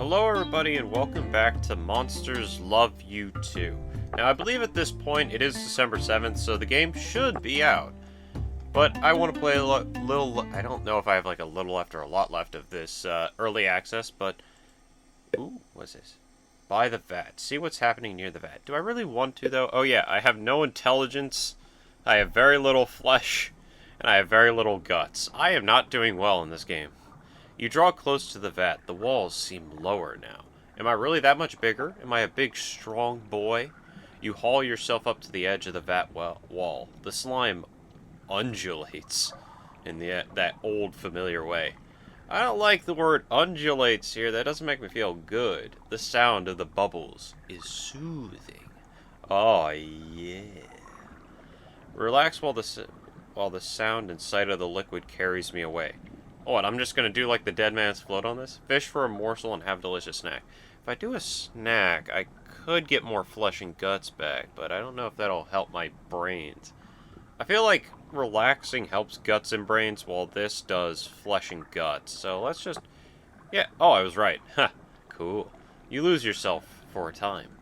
Hello everybody and welcome back to Monsters Love You 2. Now I believe at this point it is December 7th, so the game should be out. But I want to play a little, I don't know if I have like a little left or a lot left of this early access, but... Ooh, what's this? By the vat. See what's happening near the vat. Do I really want to though? Oh yeah, I have no intelligence, I have very little flesh, and I have very little guts. I am not doing well in this game. You draw close to the vat. The walls seem lower now. Am I really that much bigger? Am I a big, strong boy? You haul yourself up to the edge of the vat wall. The slime undulates in that old, familiar way. I don't like the word undulates here. That doesn't make me feel good. The sound of the bubbles is soothing. Oh, yeah. Relax while the sound and sight of the liquid carries me away. Oh, and I'm just going to do like the dead man's float on this? Fish for a morsel and have a delicious snack. If I do a snack, I could get more flesh and guts back, but I don't know if that'll help my brains. I feel like relaxing helps guts and brains, while this does flesh and guts. So let's just... Yeah, oh, I was right. Ha, cool. You lose yourself for a time.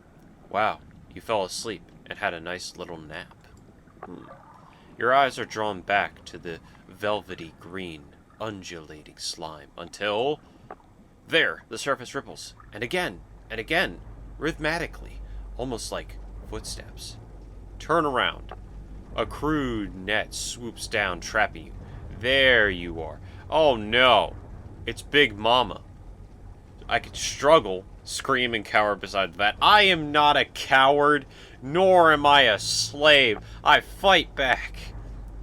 Wow, you fell asleep and had a nice little nap. Your eyes are drawn back to the velvety green undulating slime until there the surface ripples and again rhythmically, almost like footsteps. Turn around. A crude net swoops down, trapping you. There you are. Oh no, it's Big Mama. I could struggle, scream and cower beside that. I am not a coward, nor am I a slave. I fight back.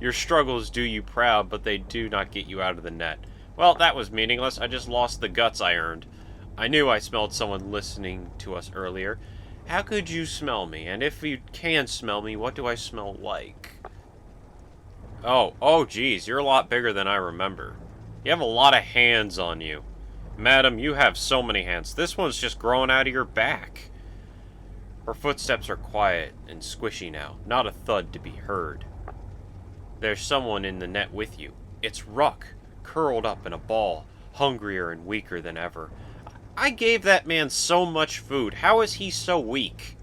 Your struggles do you proud, but they do not get you out of the net. Well, that was meaningless. I just lost the guts I earned. I knew I smelled someone listening to us earlier. How could you smell me? And if you can smell me, what do I smell like? Oh geez, you're a lot bigger than I remember. You have a lot of hands on you. Madam, you have so many hands. This one's just growing out of your back. Her footsteps are quiet and squishy now, not a thud to be heard. There's someone in the net with you. It's Ruck, curled up in a ball, hungrier and weaker than ever. I gave that man so much food. How is he so weak?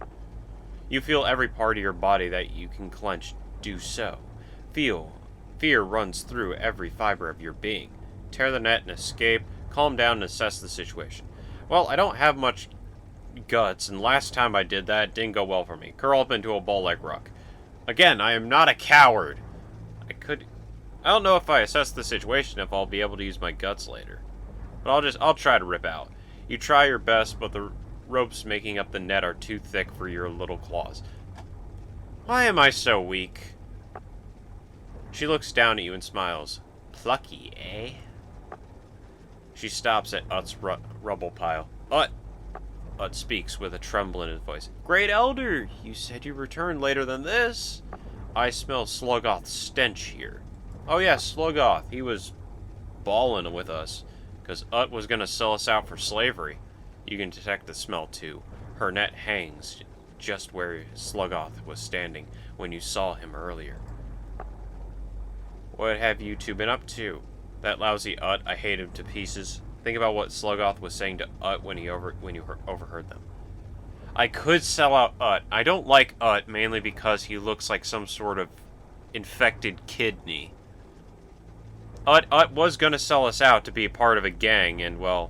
You feel every part of your body that you can clench do so. Fear runs through every fiber of your being. Tear the net and escape. Calm down and assess the situation. Well, I don't have much guts, and last time I did that, it didn't go well for me. Curl up into a ball like Ruck. Again, I am not a coward. I don't know if I assess the situation if I'll be able to use my guts later. But I'll try to rip out. You try your best, but the ropes making up the net are too thick for your little claws. Why am I so weak? She looks down at you and smiles. Plucky, eh? She stops at Ut's rubble pile. Ut speaks with a tremble in his voice. Great Elder, you said you returned later than this. I smell Sluggoth's stench here. Oh yeah, Sluggoth. He was ballin' with us, because Ut was going to sell us out for slavery. You can detect the smell too. Her net hangs just where Sluggoth was standing when you saw him earlier. What have you two been up to? That lousy Ut, I hate him to pieces. Think about what Sluggoth was saying to Ut when you overheard them. I could sell out Ut. I don't like Ut mainly because he looks like some sort of infected kidney. Ut was going to sell us out to be a part of a gang, and, well,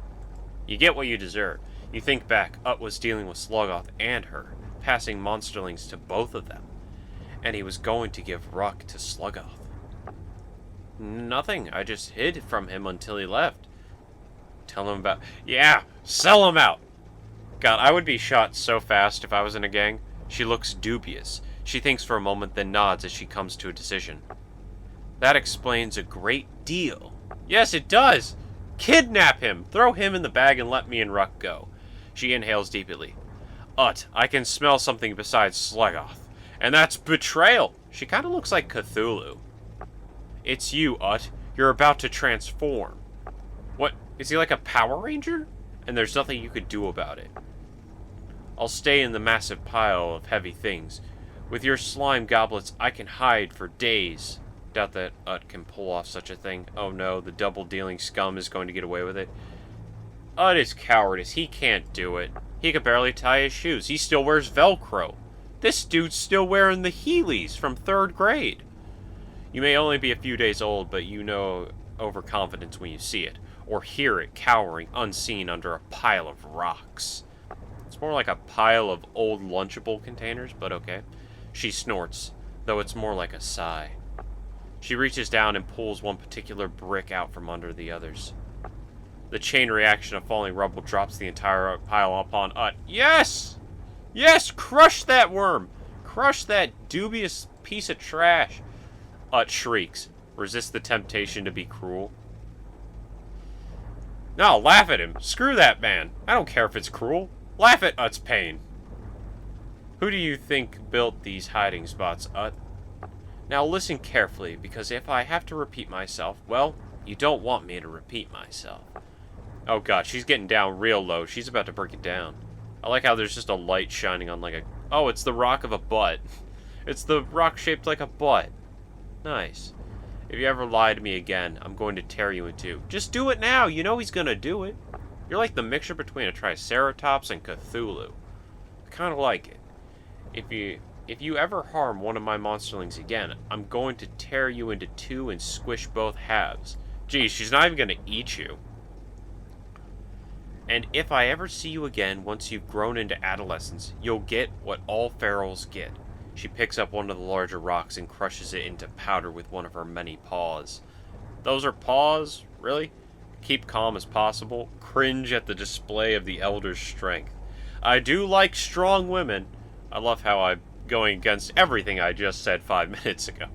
you get what you deserve. You think back, Ut was dealing with Sluggoth and her, passing monsterlings to both of them. And he was going to give Ruck to Sluggoth. Nothing, I just hid from him until he left. Tell him about... Yeah, sell him out! God, I would be shot so fast if I was in a gang. She looks dubious. She thinks for a moment, then nods as she comes to a decision. That explains a great deal. Yes, it does! Kidnap him! Throw him in the bag and let me and Ruck go. She inhales deeply. Ut, I can smell something besides Sluggoth. And that's betrayal! She kind of looks like Cthulhu. It's you, Ut. You're about to transform. What? Is he like a Power Ranger? And there's nothing you could do about it. I'll stay in the massive pile of heavy things. With your slime goblets, I can hide for days. Doubt that Ut can pull off such a thing. Oh no, the double-dealing scum is going to get away with it. Is cowardice. He can't do it. He could barely tie his shoes. He still wears Velcro. This dude's still wearing the Heelys from 3rd grade. You may only be a few days old, but you know overconfidence when you see it, or hear it cowering unseen under a pile of rocks. It's more like a pile of old Lunchable containers, but okay. She snorts, though it's more like a sigh. She reaches down and pulls one particular brick out from under the others. The chain reaction of falling rubble drops the entire pile upon Ut. Yes! Yes! Crush that worm! Crush that dubious piece of trash! Ut shrieks. Resist the temptation to be cruel. No, laugh at him. Screw that man. I don't care if it's cruel. Laugh at Ut's pain. Who do you think built these hiding spots, Ut? Now listen carefully, because if I have to repeat myself, well, you don't want me to repeat myself. Oh god, she's getting down real low. She's about to break it down. I like how there's just a light shining on like a... Oh, it's the rock of a butt. It's the rock shaped like a butt. Nice. If you ever lie to me again, I'm going to tear you in two. Just do it now. You know he's gonna do it. You're like the mixture between a Triceratops and Cthulhu. I kind of like it. If you ever harm one of my monsterlings again, I'm going to tear you into two and squish both halves. Geez, she's not even gonna eat you. And if I ever see you again once you've grown into adolescence, you'll get what all ferals get. She picks up one of the larger rocks and crushes it into powder with one of her many paws. Those are paws? Really? Keep calm as possible. Cringe at the display of the elder's strength. I do like strong women. I love how I'm going against everything I just said 5 minutes ago.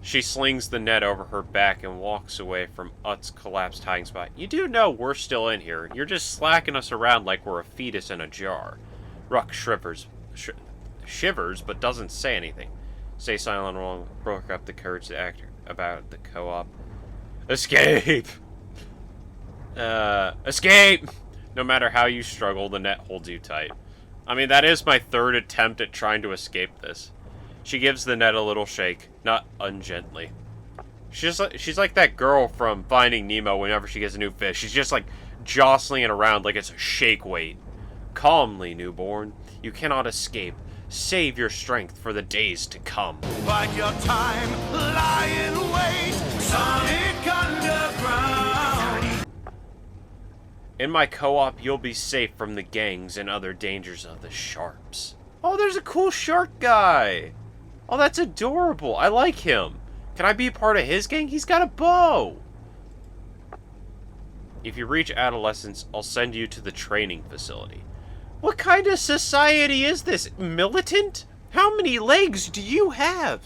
She slings the net over her back and walks away from Ut's collapsed hiding spot. You do know we're still in here. You're just slacking us around like we're a fetus in a jar. Ruck shivers but doesn't say anything. Stay silent while broke up the courage to act about the co-op. Escape! Escape! No matter how you struggle, the net holds you tight. I mean, that is my 3rd attempt at trying to escape this. She gives the net a little shake, not ungently. She's like that girl from Finding Nemo whenever she gets a new fish. She's just like jostling it around like it's a shake weight. Calmly, newborn. You cannot escape. Save your strength for the days to come. Bide your time, lie in wait, Sonic Underground. In my co-op, you'll be safe from the gangs and other dangers of the sharps. Oh, there's a cool shark guy. Oh, that's adorable. I like him. Can I be a part of his gang? He's got a bow. If you reach adolescence, I'll send you to the training facility. What kind of society is this? Militant? How many legs do you have?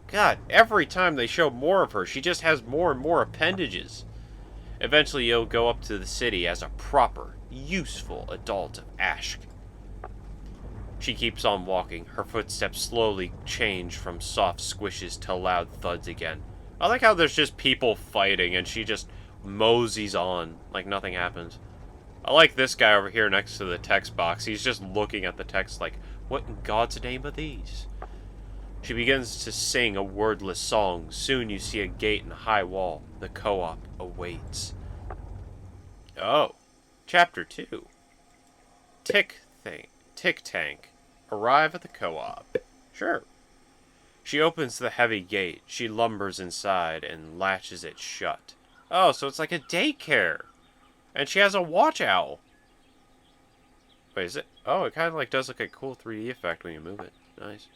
God, every time they show more of her, she just has more and more appendages. Eventually, you'll go up to the city as a proper, useful adult of Ashk. She keeps on walking. Her footsteps slowly change from soft squishes to loud thuds again. I like how there's just people fighting and she just moseys on like nothing happens. I like this guy over here next to the text box. He's just looking at the text like, what in God's name are these? She begins to sing a wordless song. Soon you see a gate and a high wall. The co-op awaits. Oh. Chapter 2. Tick Tank. Arrive at the co-op. Sure. She opens the heavy gate. She lumbers inside and latches it shut. Oh, so it's like a daycare. And she has a watch owl. Wait, is it? Oh, it kind of like does like a cool 3D effect when you move it. Nice.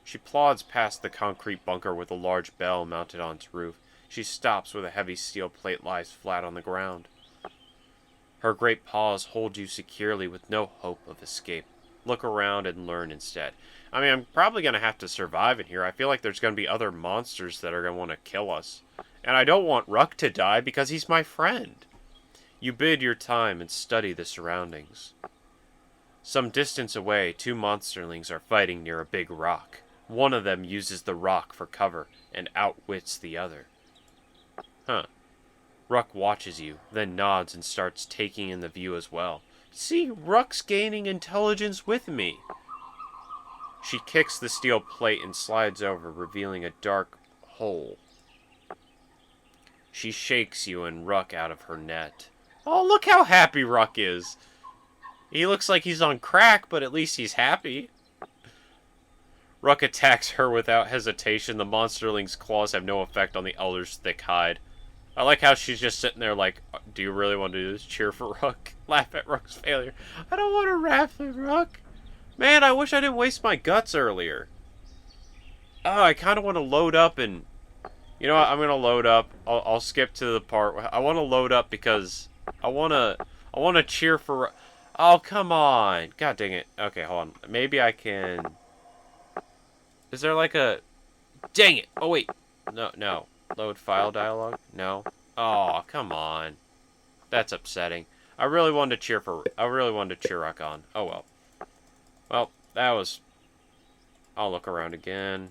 She plods past the concrete bunker with a large bell mounted on its roof. She stops where the heavy steel plate lies flat on the ground. Her great paws hold you securely with no hope of escape. Look around and learn instead. I mean, I'm probably going to have to survive in here. I feel like there's going to be other monsters that are going to want to kill us. And I don't want Ruck to die because he's my friend. You bide your time and study the surroundings. Some distance away, 2 monsterlings are fighting near a big rock. One of them uses the rock for cover and outwits the other. Huh. Ruck watches you, then nods and starts taking in the view as well. See, Ruck's gaining intelligence with me. She kicks the steel plate and slides over, revealing a dark hole. She shakes you and Ruck out of her net. Oh, look how happy Ruck is. He looks like he's on crack, but at least he's happy. Ruck attacks her without hesitation. The monsterling's claws have no effect on the elder's thick hide. I like how she's just sitting there like, do you really want to do this? Cheer for Ruck. Laugh at Ruck's failure. I don't want to laugh at Ruck. Man, I wish I didn't waste my guts earlier. Oh, I kind of want to load up and... You know what? I'm going to load up. I'll skip to the part where I want to load up because I want to cheer for... Oh, come on. God dang it. Okay, hold on. Maybe I can... Is there like a... Dang it. Oh, wait. No. Load file dialogue? No. Oh, come on. That's upsetting. I really wanted to cheer Ruck on. Oh, well. Well, that was... I'll look around again.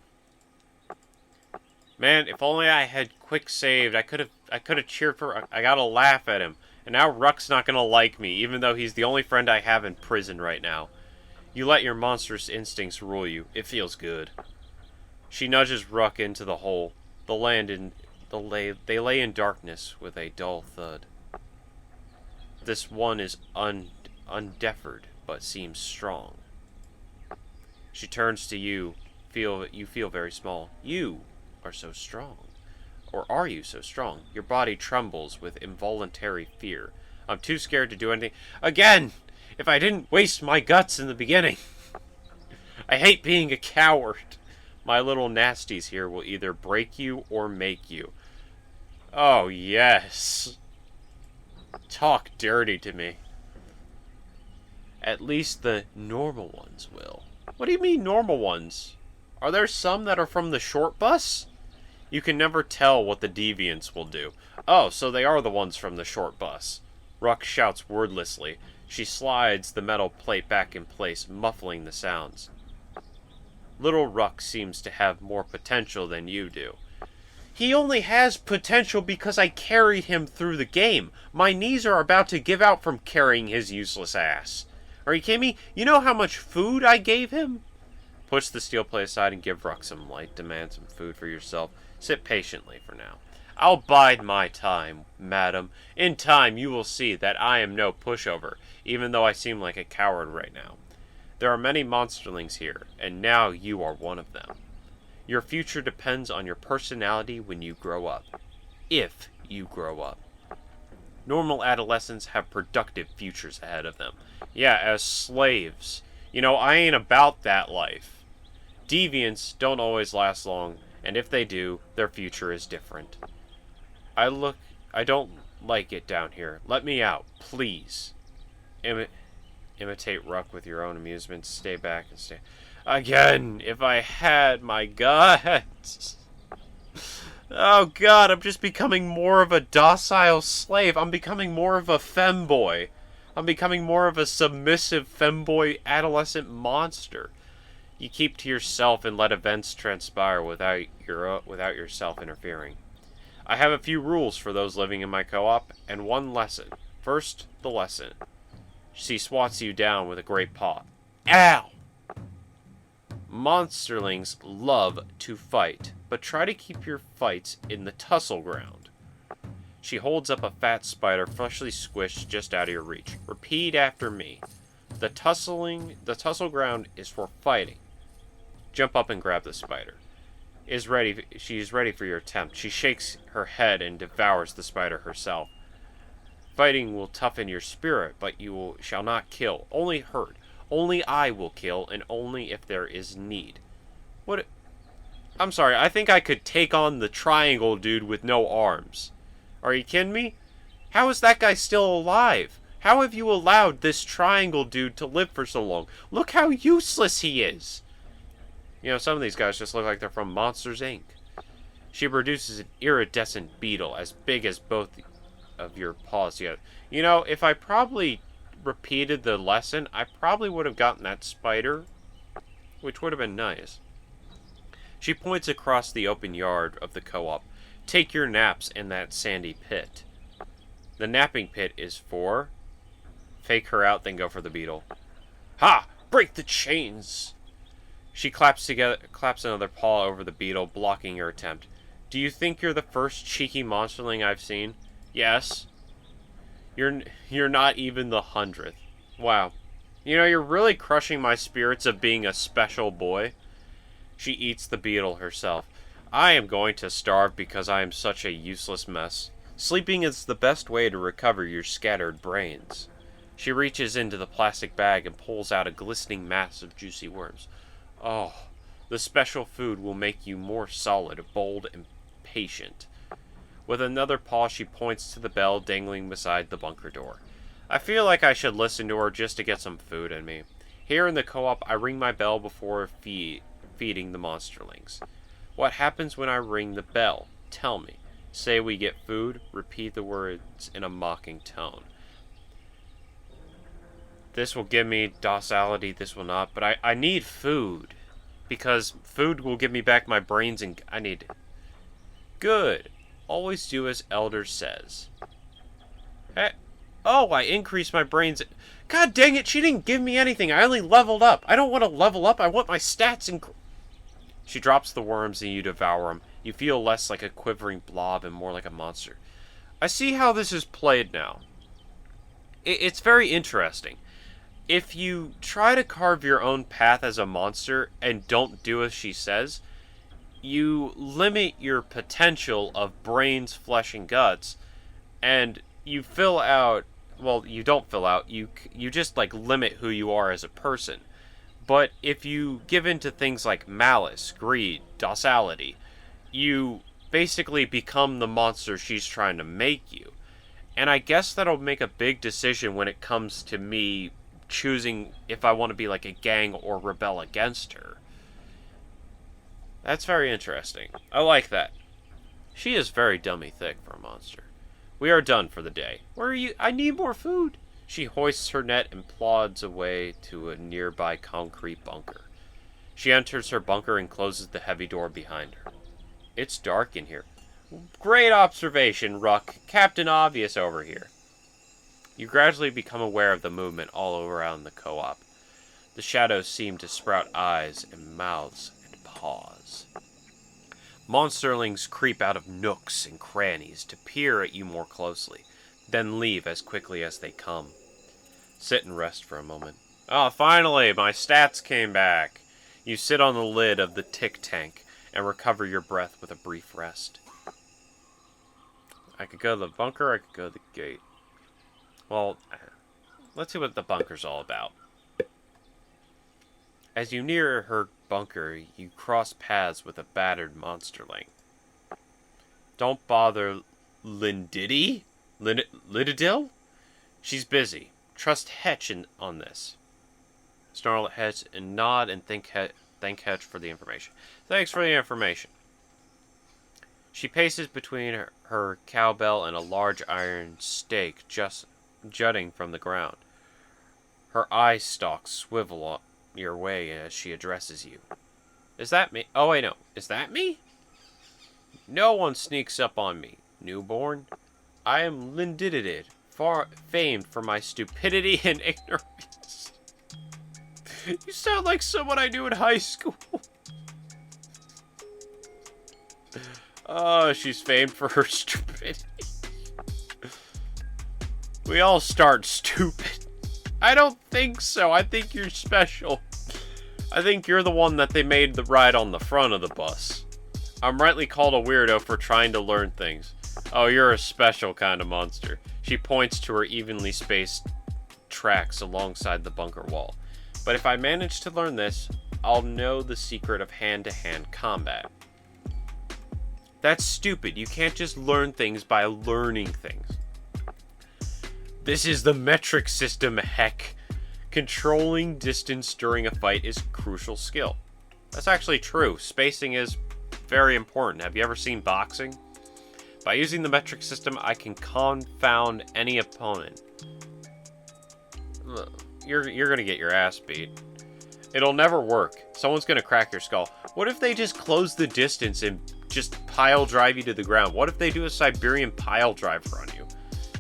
Man, if only I had quick saved, I could have cheered for... I gotta laugh at him. And now Ruck's not gonna like me, even though he's the only friend I have in prison right now. You let your monstrous instincts rule you. It feels good. She nudges Ruck into the hole. They lay in darkness with a dull thud. This one is undeferred, but seems strong. She turns to you. You feel very small. You are so strong. Or are you so strong? Your body trembles with involuntary fear. I'm too scared to do anything. Again! If I didn't waste my guts in the beginning. I hate being a coward. My little nasties here will either break you or make you. Oh, yes. Talk dirty to me. At least the normal ones will. What do you mean normal ones? Are there some that are from the short bus? You can never tell what the deviants will do. Oh, so they are the ones from the short bus. Ruck shouts wordlessly. She slides the metal plate back in place, muffling the sounds. Little Ruck seems to have more potential than you do. He only has potential because I carried him through the game. My knees are about to give out from carrying his useless ass. Are you kidding me? You know how much food I gave him? Push the steel plate aside and give Ruck some light. Demand some food for yourself. Sit patiently for now. I'll bide my time, madam. In time, you will see that I am no pushover, even though I seem like a coward right now. There are many monsterlings here, and now you are one of them. Your future depends on your personality when you grow up. If you grow up. Normal adolescents have productive futures ahead of them. Yeah, as slaves. You know, I ain't about that life. Deviants don't always last long, and if they do, their future is different. I don't like it down here. Let me out, please. Imitate Ruck with your own amusement. Stay back and stay... Again, if I had my guts. Oh god, I'm just becoming more of a docile slave. I'm becoming more of a femboy. I'm becoming more of a submissive femboy adolescent monster. You keep to yourself and let events transpire without yourself interfering. I have a few rules for those living in my co-op, and one lesson. First, the lesson. She swats you down with a great paw. Ow! Monsterlings love to fight, but try to keep your fights in the tussle ground. She holds up a fat spider freshly squished just out of your reach. Repeat after me. The tussle ground is for fighting. Jump up and grab the spider. She is ready for your attempt. She shakes her head and devours the spider herself. Fighting will toughen your spirit, but you shall not kill, only hurt. Only I will kill, and only if there is need. What? I'm sorry, I think I could take on the triangle dude with no arms. Are you kidding me? How is that guy still alive? How have you allowed this triangle dude to live for so long? Look how useless he is. You know, some of these guys just look like they're from Monsters, Inc. She produces an iridescent beetle as big as both of your paws together. You know, if I probably repeated the lesson, I probably would have gotten that spider, which would have been nice. She points across the open yard of the co-op. Take your naps in that sandy pit. The napping pit is for... Fake her out, then go for the beetle. Ha! Break the chains! She claps another paw over the beetle, blocking your attempt. Do you think you're the first cheeky monsterling I've seen? Yes. You're not even the 100th. Wow. You know, you're really crushing my spirits of being a special boy. She eats the beetle herself. I am going to starve because I am such a useless mess. Sleeping is the best way to recover your scattered brains. She reaches into the plastic bag and pulls out a glistening mass of juicy worms. Oh, the special food will make you more solid, bold, and patient. With another paw, she points to the bell dangling beside the bunker door. I feel like I should listen to her just to get some food in me. Here in the co-op, I ring my bell before feeding the monsterlings. What happens when I ring the bell? Tell me. Say we get food, repeat the words in a mocking tone. This will give me docility, this will not, but I need food. Because food will give me back my brains and I need... Good. Always do as Elder says. Hey. Oh, I increased my brains. God dang it, she didn't give me anything. I only leveled up. I don't want to level up. I want my stats and... She drops the worms and you devour them. You feel less like a quivering blob and more like a monster. I see how this is played now. It's very interesting. If you try to carve your own path as a monster and don't do as she says, you limit your potential of brains, flesh, and guts, and you fill out... Well, you don't fill out. You just, like, limit who you are as a person. But if you give in to things like malice, greed, docility, you basically become the monster she's trying to make you. And I guess that'll make a big decision when it comes to me choosing if I want to be like a gang or rebel against her. That's very interesting. I like that. She is very dummy thick for a monster. We are done for the day. Where are you? I need more food. She hoists her net and plods away to a nearby concrete bunker. She enters her bunker and closes the heavy door behind her. It's dark in here. Great observation, Ruck. Captain Obvious over here. You gradually become aware of the movement all around the co-op. The shadows seem to sprout eyes and mouths and paws. Monsterlings creep out of nooks and crannies to peer at you more closely, then leave as quickly as they come. Sit and rest for a moment. Oh, finally, my stats came back. You sit on the lid of the tick tank and recover your breath with a brief rest. I could go to the bunker, I could go to the gate. Well, let's see what the bunker's all about. As you near her bunker, you cross paths with a battered monsterling. Don't bother Lindiddy? Lididil? She's busy. Trust Hetch on this. Snarl at Hetch and nod and thank Hetch for the information. Thanks for the information. She paces between her cowbell and a large iron stake just jutting from the ground. Her eye stalks swivel your way as she addresses you. Is that me? Oh, wait, no. Is that me? No one sneaks up on me, newborn. I am Lindidid, famed for my stupidity and ignorance. You sound like someone I knew in high school. Oh, she's famed for her stupidity. We all start stupid. I don't think so. I think you're special. I think you're the one that they made the ride on the front of the bus. I'm rightly called a weirdo for trying to learn things. Oh, you're a special kind of monster. She points to her evenly spaced tracks alongside the bunker wall. But if I manage to learn this, I'll know the secret of hand-to-hand combat. That's stupid. You can't just learn things by learning things. This is the metric system, heck. Controlling distance during a fight is crucial skill. That's actually true. Spacing is very important. Have you ever seen boxing? By using the metric system, I can confound any opponent. You're gonna get your ass beat. It'll never work. Someone's gonna crack your skull. What if they just close the distance and just pile drive you to the ground? What if they do a Siberian pile driver on you?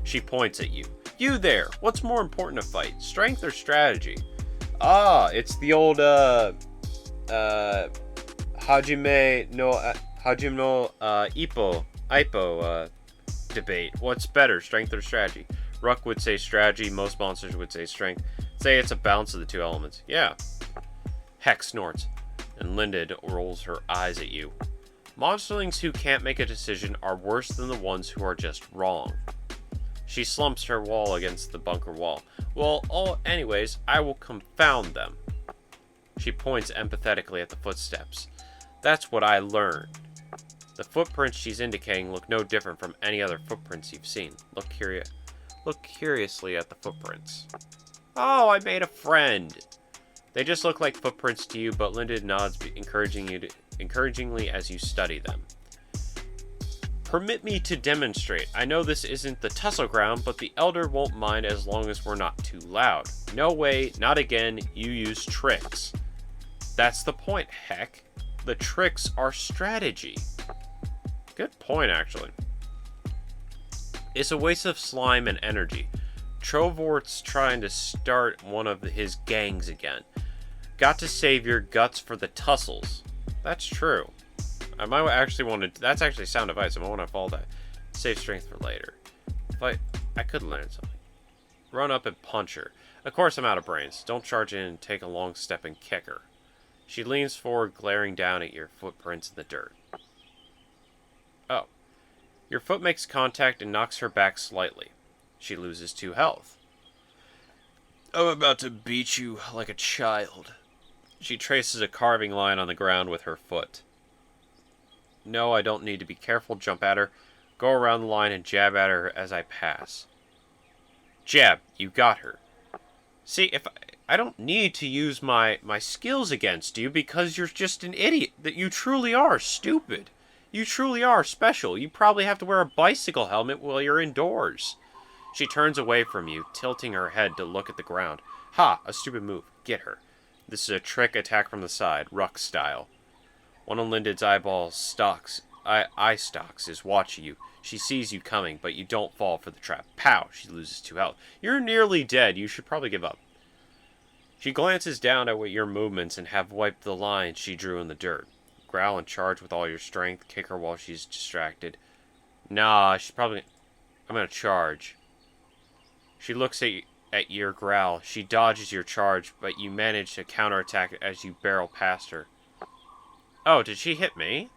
She points at you. You there. What's more important to fight? Strength or strategy? Ah, it's the old, Hajime Hajimno Ipo debate. What's better, strength or strategy? Ruck would say strategy, most monsters would say strength. Say it's a balance of the two elements. Yeah. Heck snorts, and Lindid rolls her eyes at you. Monsterlings who can't make a decision are worse than the ones who are just wrong. She slumps her wall against the bunker wall. Well, anyways, I will confound them. She points empathetically at the footsteps. That's what I learned. The footprints she's indicating look no different from any other footprints you've seen. Look curiously at the footprints. Oh, I made a friend. They just look like footprints to you, but Linda nods encouragingly as you study them. Permit me to demonstrate. I know this isn't the tussle ground, but the Elder won't mind as long as we're not too loud. No way, not again, you use tricks. That's the point, heck. The tricks are strategy. Good point, actually. It's a waste of slime and energy. Trovort's trying to start one of his gangs again. Got to save your guts for the tussles. That's true. I might actually want to... That's actually sound advice. I might want to follow that. Save strength for later. But I could learn something. Run up and punch her. Of course I'm out of brains. Don't charge in and take a long step and kick her. She leans forward, glaring down at your footprints in the dirt. Oh. Your foot makes contact and knocks her back slightly. She loses 2 health. I'm about to beat you like a child. She traces a carving line on the ground with her foot. No, I don't need to be careful. Jump at her. Go around the line and jab at her as I pass. Jab. You got her. See, if I don't need to use my skills against you because you're just an idiot. That you truly are stupid. You truly are special. You probably have to wear a bicycle helmet while you're indoors. She turns away from you, tilting her head to look at the ground. Ha! A stupid move. Get her. This is a trick attack from the side, Ruck style. One of Lindid's eye stalks is watching you. She sees you coming, but you don't fall for the trap. Pow! She loses 2 health. You're nearly dead. You should probably give up. She glances down at your movements and have wiped the line she drew in the dirt. Growl and charge with all your strength. Kick her while she's distracted. Nah, she's probably... I'm gonna charge. She looks at your growl. She dodges your charge, but you manage to counterattack as you barrel past her. Oh, did she hit me?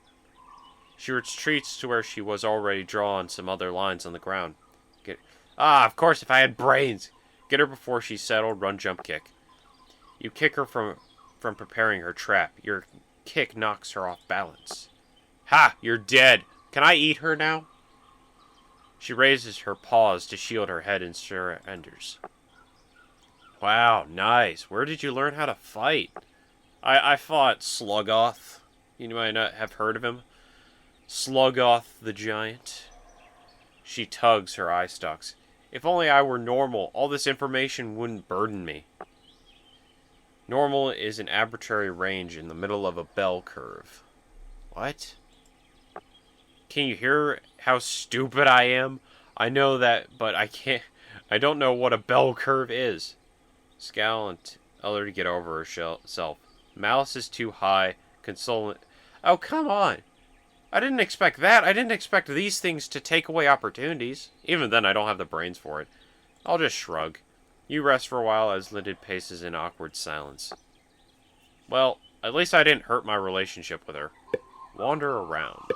She retreats to where she was already drawn some other lines on the ground. Of course, if I had brains. Get her before she's settled. Run, jump, kick. You kick her from preparing her trap. Your kick knocks her off balance. Ha! You're dead. Can I eat her now? She raises her paws to shield her head and surrenders. Wow, nice. Where did you learn how to fight? I fought Sluggoth. You might not have heard of him. Sluggoth the Giant. She tugs her eye stalks. If only I were normal, all this information wouldn't burden me. Normal is an arbitrary range in the middle of a bell curve. What? Can you hear how stupid I am? I know that, but I can't... I don't know what a bell curve is. Scowl and tell her to get over herself. Malice is too high. Consoling... Oh, come on. I didn't expect that. I didn't expect these things to take away opportunities. Even then, I don't have the brains for it. I'll just shrug. You rest for a while as Lindid paces in awkward silence. Well, at least I didn't hurt my relationship with her. Wander around.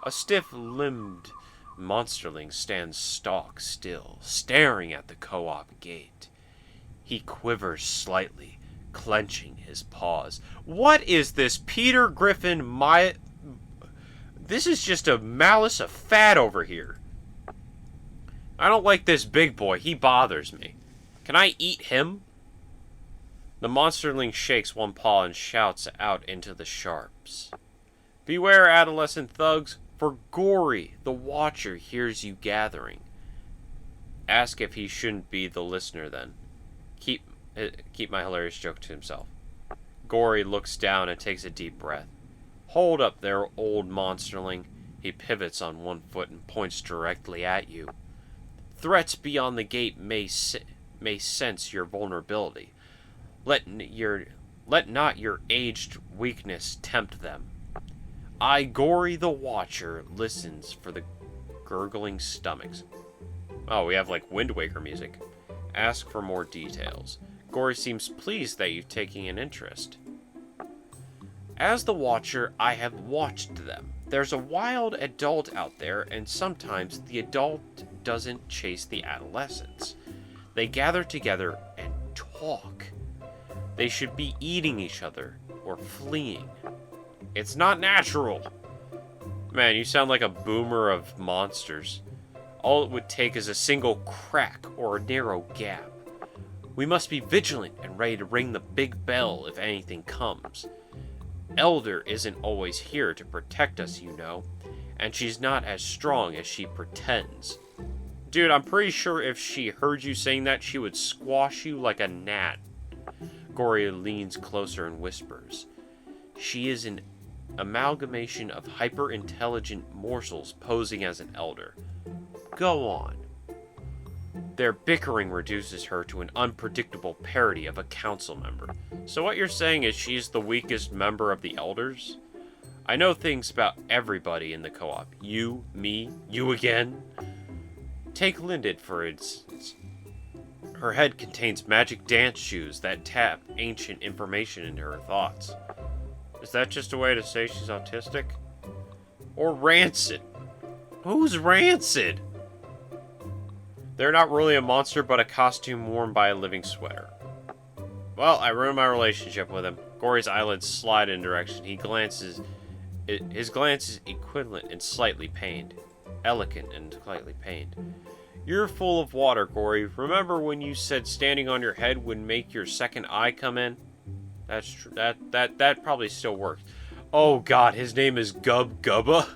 A stiff-limbed monsterling stands stock still, staring at the co-op gate. He quivers slightly, clenching his paws. What is this, Peter Griffin? This is just a malice of fat over here. I don't like this big boy. He bothers me. Can I eat him? The monsterling shakes one paw and shouts out into the sharps. Beware, adolescent thugs, for Gory, the Watcher, hears you gathering. Ask if he shouldn't be the listener then. Keep my hilarious joke to himself. Gory looks down and takes a deep breath. Hold up there, old monsterling. He pivots on one foot and points directly at you. Threats beyond the gate may sense your vulnerability. Let not your aged weakness tempt them. Gory the Watcher listens for the gurgling stomachs. Oh, we have like Wind Waker music. Ask for more details. Gory seems pleased that you've taken an interest. As the Watcher, I have watched them. There's a wild adult out there, and sometimes the adult doesn't chase the adolescents. They gather together and talk. They should be eating each other or fleeing. It's not natural. Man, you sound like a boomer of monsters. All it would take is a single crack or a narrow gap. We must be vigilant and ready to ring the big bell if anything comes. Elder isn't always here to protect us, you know, and she's not as strong as she pretends. Dude, I'm pretty sure if she heard you saying that, she would squash you like a gnat. Gory leans closer and whispers. She is an amalgamation of hyper-intelligent morsels posing as an elder. Go on. Their bickering reduces her to an unpredictable parody of a council member. So what you're saying is she's the weakest member of the elders? I know things about everybody in the co-op. You, me, you again. Take Lindid, for instance. Her head contains magic dance shoes that tap ancient information into her thoughts. Is that just a way to say she's autistic? Or Rancid? Who's Rancid? They're not really a monster, but a costume worn by a living sweater. Well, I ruined my relationship with him. Gory's eyelids slide in direction. His glance is equivalent and slightly pained. Elegant and slightly pained. You're full of water, Gory. Remember when you said standing on your head would make your second eye come in? That's true. That probably still works. Oh god, his name is Gub Gubba?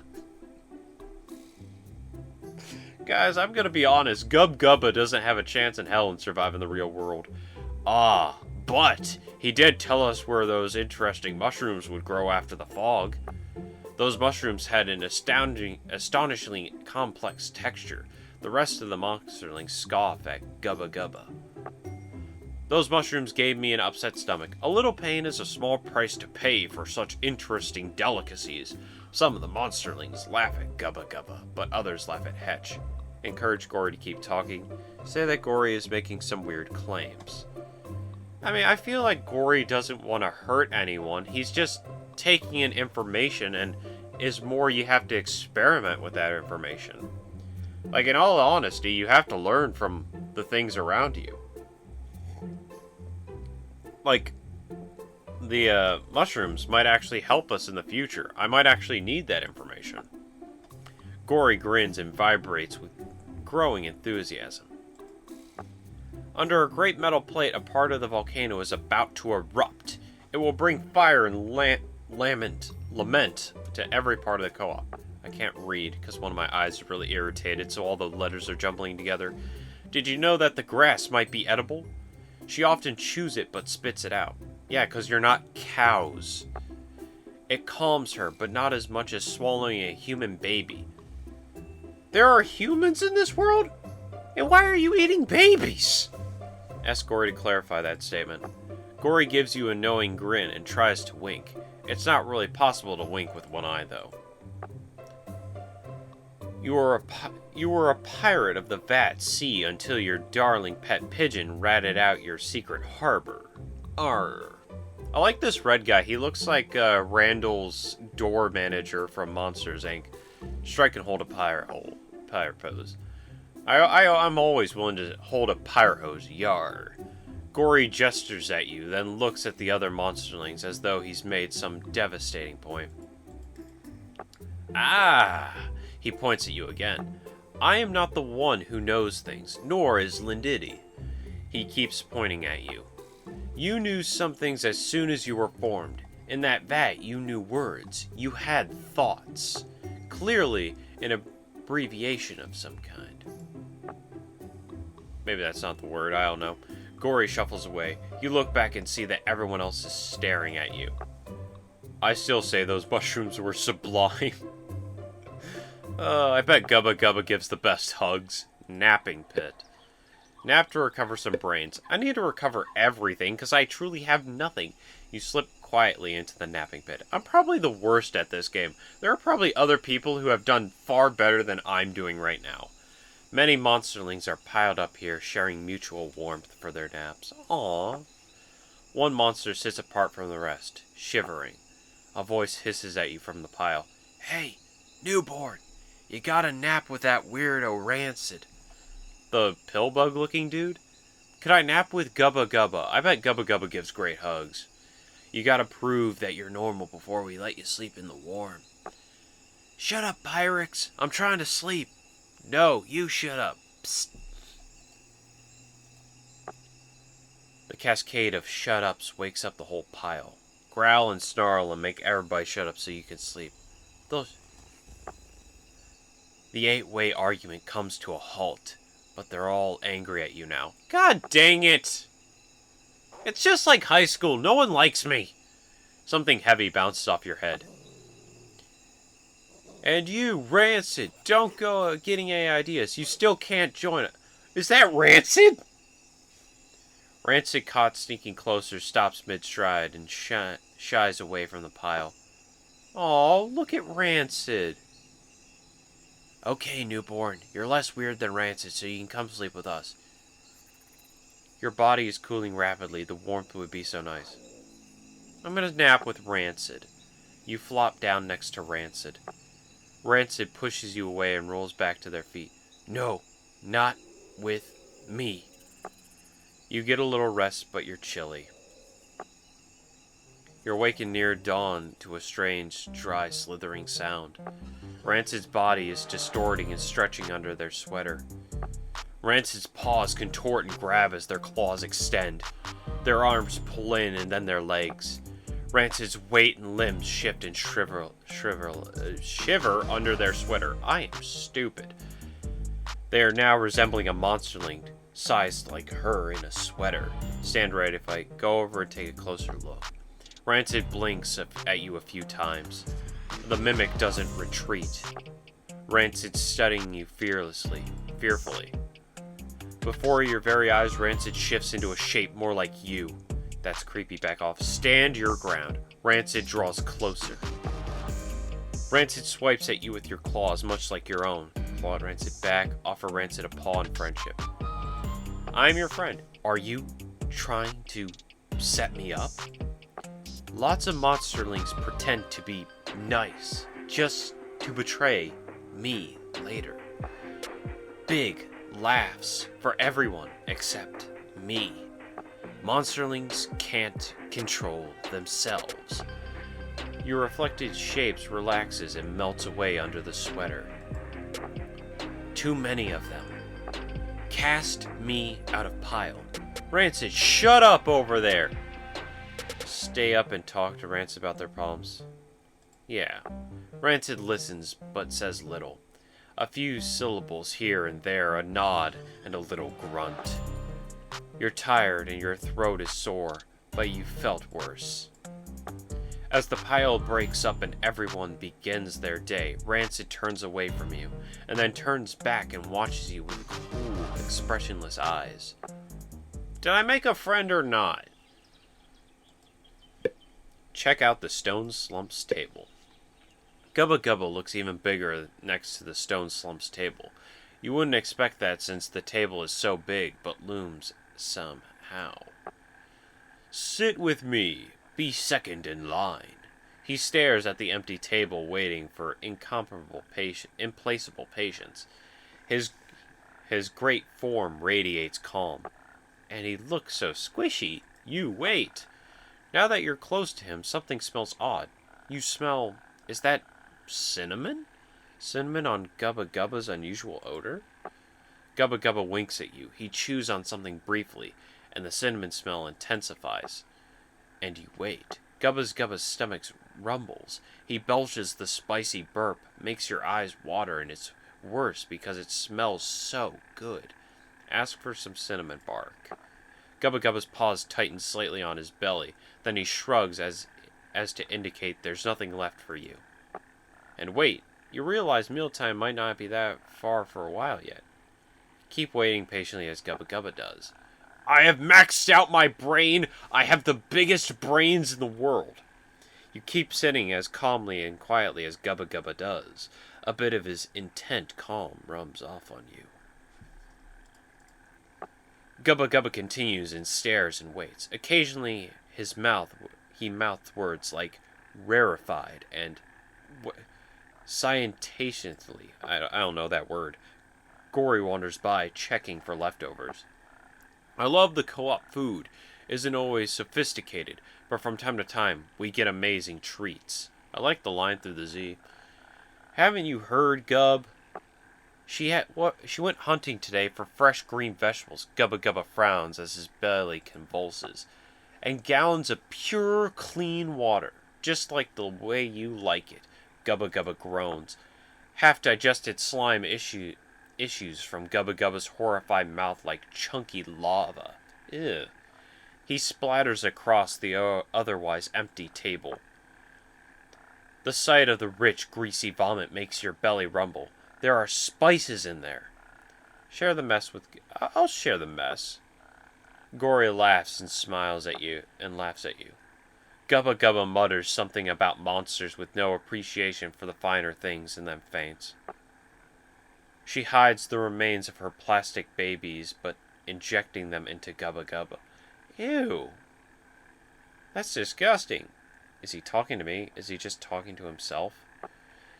Guys, I'm gonna be honest, Gub Gubba doesn't have a chance in hell and survive in the real world. Ah, but he did tell us where those interesting mushrooms would grow after the fog. Those mushrooms had an astonishingly complex texture. The rest of the monsterlings scoff at Gubba Gubba. Those mushrooms gave me an upset stomach. A little pain is a small price to pay for such interesting delicacies. Some of the monsterlings laugh at Gubba Gubba, but others laugh at Hetch. Encourage Gory to keep talking. Say that Gory is making some weird claims. I mean, I feel like Gory doesn't want to hurt anyone. He's just taking in information, and is more you have to experiment with that information. Like, in all honesty, you have to learn from the things around you. Like, the mushrooms might actually help us in the future. I might actually need that information. Gory grins and vibrates with growing enthusiasm. Under a great metal plate, a part of the volcano is about to erupt. It will bring fire and lament to every part of the co-op. I can't read because one of my eyes is really irritated, so all the letters are jumbling together. Did you know that the grass might be edible? She often chews it but spits it out. Yeah, because you're not cows. It calms her, but not as much as swallowing a human baby. There are humans in this world? And why are you eating babies? Ask Gory to clarify that statement. Gory gives you a knowing grin and tries to wink. It's not really possible to wink with one eye, though. You were a pirate of the Vat Sea until your darling pet pigeon ratted out your secret harbor. Arr. I like this red guy. He looks like Randall's door manager from Monsters, Inc. Strike and hold a pirate pose. I'm always willing to hold a pirate hose, yar. Gory gestures at you, then looks at the other monsterlings as though he's made some devastating point. Ah! He points at you again. I am not the one who knows things, nor is Lindidi. He keeps pointing at you. You knew some things as soon as you were formed. In that vat, you knew words. You had thoughts. Clearly, an abbreviation of some kind. Maybe that's not the word, I don't know. Gory shuffles away. You look back and see that everyone else is staring at you. I still say those mushrooms were sublime. I bet Gubba Gubba gives the best hugs. Napping pit. Nap to recover some brains. I need to recover everything, because I truly have nothing. You slip quietly into the napping pit. I'm probably the worst at this game. There are probably other people who have done far better than I'm doing right now. Many monsterlings are piled up here, sharing mutual warmth for their naps. Aww. One monster sits apart from the rest, shivering. A voice hisses at you from the pile. Hey, newborn, you gotta nap with that weirdo Rancid. The pillbug looking dude? Could I nap with Gubba Gubba? I bet Gubba Gubba gives great hugs. You gotta prove that you're normal before we let you sleep in the warm. Shut up, Pyrex. I'm trying to sleep. No, you shut up. Psst. The cascade of shut-ups wakes up the whole pile. Growl and snarl and make everybody shut up so you can sleep. The 8-way argument comes to a halt, but they're all angry at you now. God dang it! It's just like high school. No one likes me. Something heavy bounces off your head. And you, Rancid, don't go getting any ideas. You still can't join it. Is that Rancid? Rancid, caught sneaking closer, stops mid-stride and shies away from the pile. Aw, look at Rancid. Okay, newborn, you're less weird than Rancid, so you can come sleep with us. Your body is cooling rapidly. The warmth would be so nice. I'm gonna nap with Rancid. You flop down next to Rancid. Rancid pushes you away and rolls back to their feet. No, not with me. You get a little rest, but you're chilly. You're awakened near dawn to a strange, dry, slithering sound. Rancid's body is distorting and stretching under their sweater. Rancid's paws contort and grab as their claws extend. Their arms pull in and then their legs. Rancid's weight and limbs shift and shiver under their sweater. I am stupid. They are now resembling a monsterling, sized like her in a sweater. Stand right if I go over and take a closer look. Rancid blinks at you a few times. The mimic doesn't retreat. Rancid studying you fearfully. Before your very eyes, Rancid shifts into a shape more like you. That's creepy. Back off. Stand your ground. Rancid draws closer. Rancid swipes at you with your claws, much like your own. Claw at Rancid back. Offer Rancid a paw in friendship. I'm your friend. Are you trying to set me up? Lots of monsterlings pretend to be nice, just to betray me later. Big laughs for everyone except me. Monsterlings can't control themselves. Your reflected shapes relaxes and melts away under the sweater. Too many of them. Cast me out of pile. Rancid, shut up over there! Stay up and talk to Rancid about their problems. Yeah. Rancid listens, but says little. A few syllables here and there, a nod, and a little grunt. You're tired and your throat is sore, but you felt worse. As the pile breaks up and everyone begins their day, Rancid turns away from you, and then turns back and watches you with cool, expressionless eyes. Did I make a friend or not? Check out the Stone Slumps table. Gubba Gubba looks even bigger next to the Stone Slumps table. You wouldn't expect that since the table is so big, but looms somehow. Sit with me. Be second in line. He stares at the empty table, waiting for implacable patience. His great form radiates calm. And he looks so squishy. You wait. Now that you're close to him, something smells odd. You smell... Is that cinnamon? Cinnamon on Gubba Gubba's unusual odor? Gubba Gubba winks at you. He chews on something briefly, and the cinnamon smell intensifies. And you wait. Gubba's stomach rumbles. He belches the spicy burp, makes your eyes water, and it's worse because it smells so good. Ask for some cinnamon bark. Gubba Gubba's paws tighten slightly on his belly, then he shrugs as to indicate there's nothing left for you. And wait, you realize mealtime might not be that far for a while yet. Keep waiting patiently as Gubba Gubba does. I have maxed out my brain! I have the biggest brains in the world! You keep sitting as calmly and quietly as Gubba Gubba does. A bit of his intent calm rubs off on you. Gubba Gubba continues and stares and waits. Occasionally, he mouths words like rarefied and scientifically. I don't know that word. Gory wanders by, checking for leftovers. I love the co-op food. Isn't always sophisticated, but from time to time, we get amazing treats. I like the line through the Z. Haven't you heard, Gub? She went hunting today for fresh green vegetables. Gubba Gubba frowns as his belly convulses. And gallons of pure, clean water. Just like the way you like it. Gubba Gubba groans. Half-digested slime issues from Gubba Gubba's horrified mouth like chunky lava. Ew. He splatters across the otherwise empty table. The sight of the rich, greasy vomit makes your belly rumble. There are spices in there. Share the mess with... I'll share the mess. Gory laughs and smiles at you, and laughs at you. Gubba Gubba mutters something about monsters with no appreciation for the finer things and then faints. She hides the remains of her plastic babies, but injecting them into Gubba Gubba. Ew. That's disgusting. Is he talking to me? Is he just talking to himself?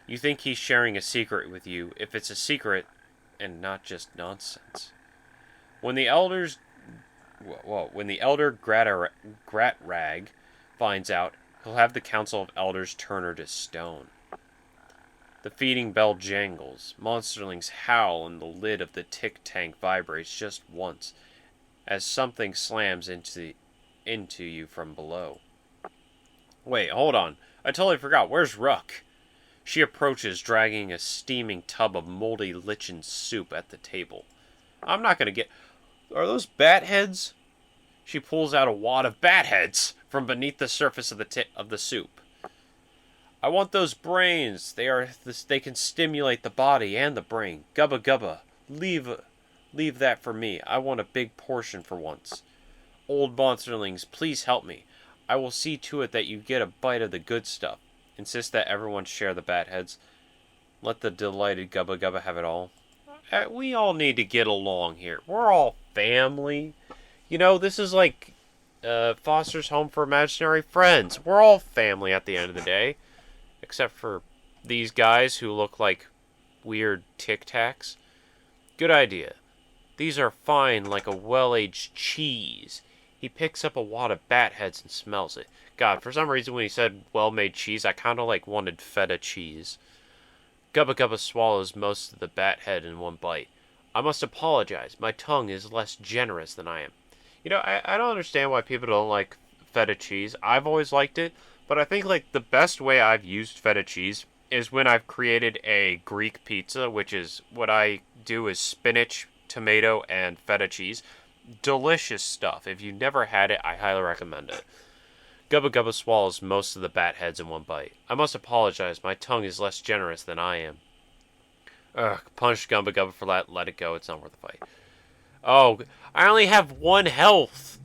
You think he's sharing a secret with you, if it's a secret and not just nonsense. When the elder Gratrag finds out, he'll have the Council of Elders turn her to stone. The feeding bell jangles. Monsterlings howl and the lid of the tick tank vibrates just once as something slams into you from below. Wait, hold on. I totally forgot. Where's Ruck? She approaches, dragging a steaming tub of moldy lichen soup at the table. I'm not gonna get... Are those bat heads? She pulls out a wad of bat heads from beneath the surface of the soup. I want those brains. They can stimulate the body and the brain. Gubba Gubba, leave that for me. I want a big portion for once. Old monsterlings, please help me. I will see to it that you get a bite of the good stuff. Insist that everyone share the bat heads. Let the delighted Gubba Gubba have it all. We all need to get along here. We're all family. You know, this is like Foster's Home for Imaginary Friends. We're all family at the end of the day. Except for these guys who look like weird Tic Tacs. Good idea. These are fine like a well-aged cheese. He picks up a wad of bat heads and smells it. God, for some reason when he said well-made cheese, I kind of wanted feta cheese. Gubba Gubba swallows most of the bat head in one bite. I must apologize. My tongue is less generous than I am. You know, I don't understand why people don't like feta cheese. I've always liked it, but I think the best way I've used feta cheese is when I've created a Greek pizza, which is what I do is spinach, tomato, and feta cheese. Delicious stuff. If you've never had it, I highly recommend it. Gubba Gubba swallows most of the bat heads in one bite. I must apologize. My tongue is less generous than I am. Ugh, punch Gubba Gubba for that. Let it go. It's not worth the fight. Oh, I only have 1 health.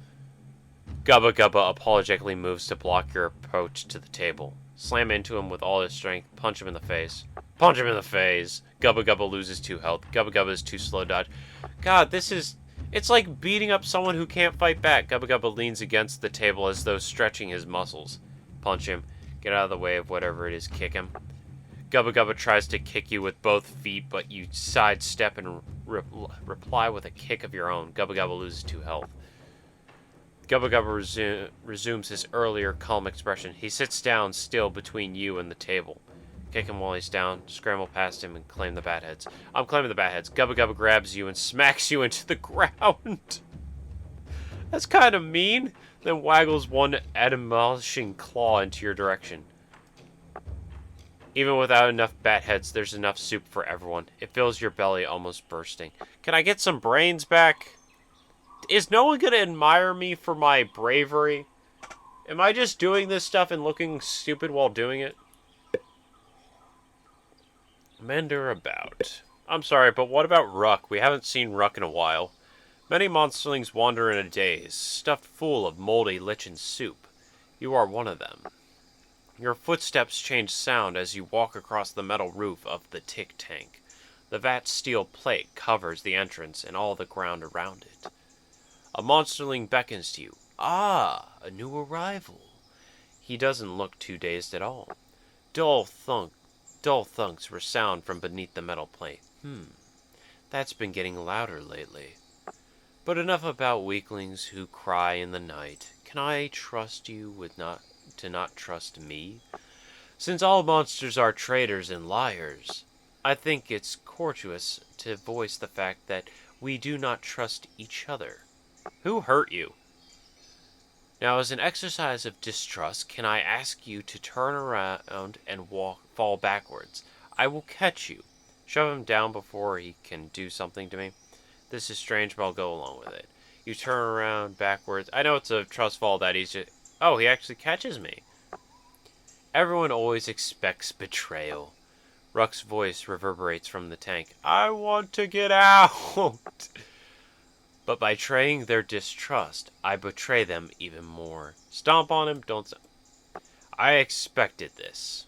Gubba Gubba apologetically moves to block your approach to the table. Slam into him with all his strength. Punch him in the face. Punch him in the face. Gubba Gubba loses 2 health. Gubba Gubba is too slow to dodge. God, this is... It's like beating up someone who can't fight back. Gubba Gubba leans against the table as though stretching his muscles. Punch him. Get out of the way of whatever it is. Kick him. Gubba Gubba tries to kick you with both feet, but you sidestep and reply with a kick of your own. Gubba Gubba loses 2 health. Gubba Gubba resumes his earlier calm expression. He sits down still between you and the table. Kick him while he's down, scramble past him, and claim the bat heads. I'm claiming the bat heads. Gubba Gubba grabs you and smacks you into the ground. That's kind of mean. Then waggles one admonishing claw into your direction. Even without enough bat heads, there's enough soup for everyone. It fills your belly almost bursting. Can I get some brains back? Is no one going to admire me for my bravery? Am I just doing this stuff and looking stupid while doing it? Mender about. I'm sorry, but what about Ruck? We haven't seen Ruck in a while. Many monsterlings wander in a daze, stuffed full of moldy lichen soup. You are one of them. Your footsteps change sound as you walk across the metal roof of the Tick Tank. The vat's steel plate covers the entrance and all the ground around it. A monsterling beckons to you. Ah, a new arrival. He doesn't look too dazed at all. Dull thunks resound from beneath the metal plate. That's been getting louder lately. But enough about weaklings who cry in the night. Can I trust you to not trust me? Since all monsters are traitors and liars, I think it's courteous to voice the fact that we do not trust each other. Who hurt you? Now, as an exercise of distrust, can I ask you to turn around and fall backwards? I will catch you. Shove him down before he can do something to me. This is strange, but I'll go along with it. You turn around backwards. I know it's a trust fall that he's just... Oh, he actually catches me. Everyone always expects betrayal. Ruck's voice reverberates from the tank. I want to get out! But by betraying their distrust, I betray them even more. Stomp on him, don't... I expected this.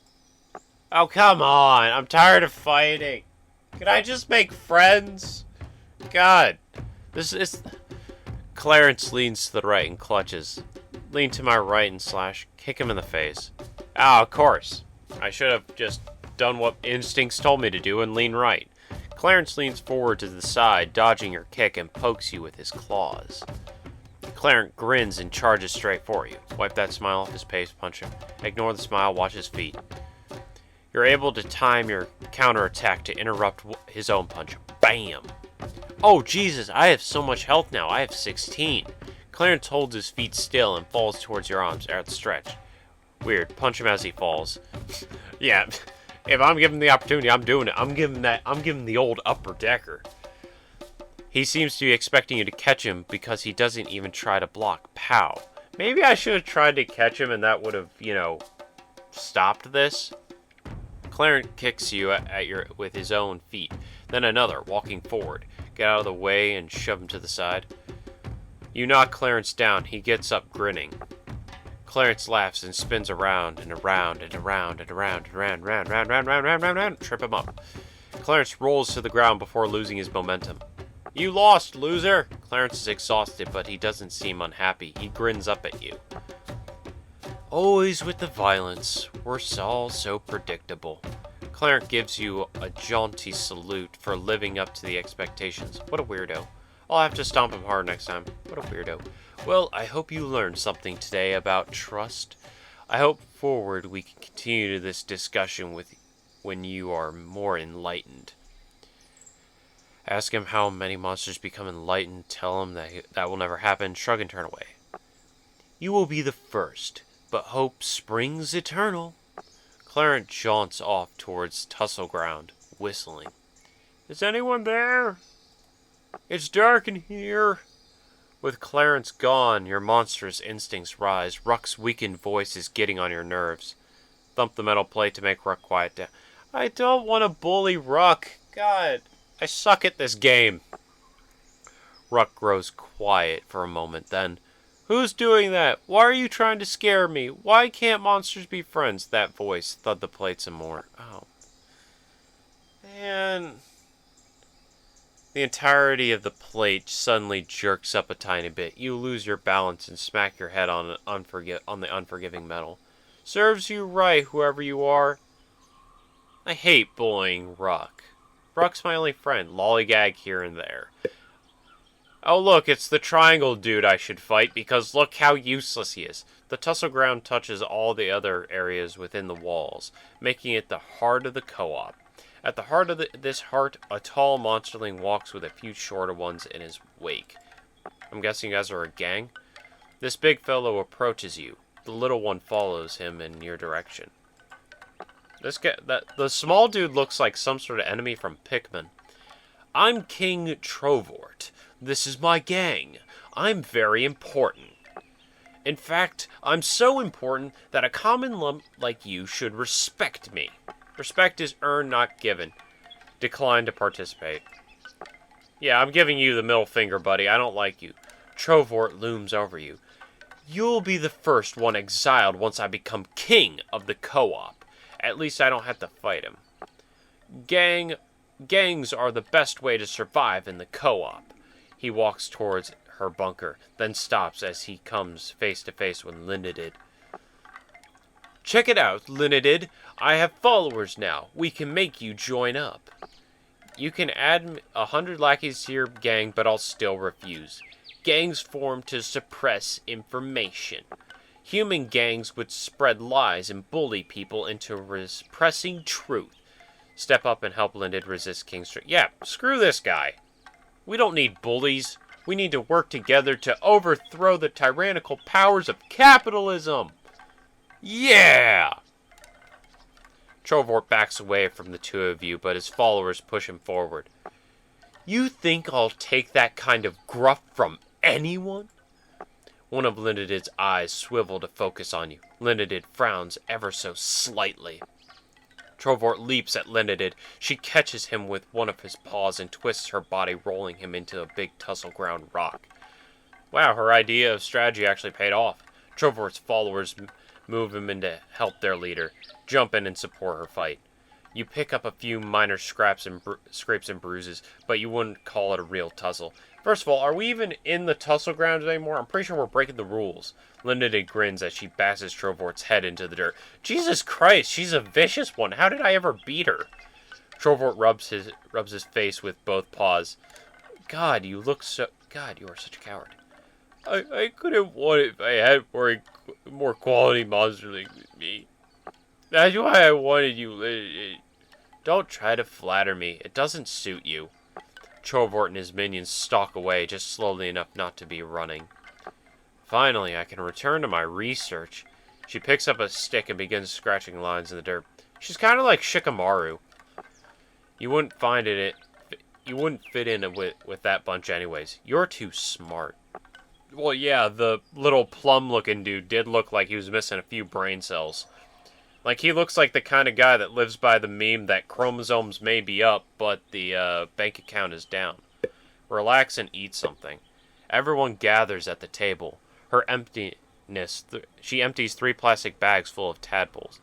Oh, come on! I'm tired of fighting! Can I just make friends? God. This is... Clarence leans to the right and clutches. Lean to my right and slash. Kick him in the face. Ah, of course. I should have just done what instincts told me to do and lean right. Clarence leans forward to the side, dodging your kick, and pokes you with his claws. Clarence grins and charges straight for you. Wipe that smile off his face, punch him. Ignore the smile, watch his feet. You're able to time your counterattack to interrupt his own punch. Bam! Oh, Jesus, I have so much health now. I have 16. Clarence holds his feet still and falls towards your arms outstretched. Weird. Punch him as he falls. Yeah, if I'm given the opportunity, I'm doing it. I'm giving the old upper decker. He seems to be expecting you to catch him because he doesn't even try to block. Pow. Maybe I should have tried to catch him and that would have, stopped this. Clarence kicks you with his own feet. Then another, walking forward. Get out of the way and shove him to the side. You knock Clarence down. He gets up, grinning. Clarence laughs and spins around and around and around and around and round. Trip him up. Clarence rolls to the ground before losing his momentum. You lost, loser! Clarence is exhausted, but he doesn't seem unhappy. He grins up at you. Always with the violence. We're all so predictable. Clarence gives you a jaunty salute for living up to the expectations. What a weirdo. I'll have to stomp him hard next time. What a weirdo. Well, I hope you learned something today about trust. I hope forward we can continue this discussion when you are more enlightened. Ask him how many monsters become enlightened. Tell him that will never happen. Shrug and turn away. You will be the first, but hope springs eternal. Clarence jaunts off towards Tussle Ground, whistling. Is anyone there? It's dark in here. With Clarence gone, your monstrous instincts rise. Ruck's weakened voice is getting on your nerves. Thump the metal plate to make Ruck quiet down. I don't want to bully Ruck. God, I suck at this game. Ruck grows quiet for a moment, then... Who's doing that? Why are you trying to scare me? Why can't monsters be friends? That voice thud the plate some more. Oh. Man... The entirety of the plate suddenly jerks up a tiny bit. You lose your balance and smack your head on the unforgiving metal. Serves you right, whoever you are. I hate bullying Ruck. Ruck's my only friend. Lollygag here and there. Oh look, it's the triangle dude I should fight because look how useless he is. The Tussle Ground touches all the other areas within the walls, making it the heart of the co-op. At the heart of this heart, a tall monsterling walks with a few shorter ones in his wake. I'm guessing you guys are a gang? This big fellow approaches you. The little one follows him in your direction. The small dude looks like some sort of enemy from Pikmin. I'm King Trovort. This is my gang. I'm very important. In fact, I'm so important that a common lump like you should respect me. Respect is earned, not given. Decline to participate. Yeah, I'm giving you the middle finger, buddy. I don't like you. Trovort looms over you. You'll be the first one exiled once I become king of the co-op. At least I don't have to fight him. Gangs are the best way to survive in the co-op. He walks towards her bunker, then stops as he comes face to face with Linedid. Check it out, Linedid. I have followers now. We can make you join up. You can add 100 lackeys to your gang, but I'll still refuse. Gangs form to suppress information. Human gangs would spread lies and bully people into repressing truth. Step up and help Linedid resist Kingstreet. Yeah, screw this guy. We don't need bullies. We need to work together to overthrow the tyrannical powers of capitalism. Yeah! Trovort backs away from the two of you, but his followers push him forward. You think I'll take that kind of gruff from anyone? One of Linedid's eyes swivel to focus on you. Linedid frowns ever so slightly. Trovort leaps at Linedid. She catches him with one of his paws and twists her body, rolling him into a big tussle-ground rock. Wow, her idea of strategy actually paid off. Trovort's followers move him in to help their leader, jump in and support her fight. You pick up a few minor scrapes and bruises, but you wouldn't call it a real tussle. First of all, are we even in the tussle grounds anymore? I'm pretty sure we're breaking the rules. Linedid grins as she bashes Trovort's head into the dirt. Jesus Christ, she's a vicious one. How did I ever beat her? Trovort rubs his face with both paws. God, you are such a coward. I could have won if I had more quality monster like me. That's why I wanted you. Don't try to flatter me. It doesn't suit you. Trovort and his minions stalk away, just slowly enough not to be running. Finally, I can return to my research. She picks up a stick and begins scratching lines in the dirt. She's kind of like Shikamaru. You wouldn't fit in with that bunch anyways. You're too smart. Well, yeah, the little plum-looking dude did look like he was missing a few brain cells. Like, he looks like the kind of guy that lives by the meme that chromosomes may be up, but the bank account is down. Relax and eat something. Everyone gathers at the table. Her emptiness, she empties 3 plastic bags full of tadpoles.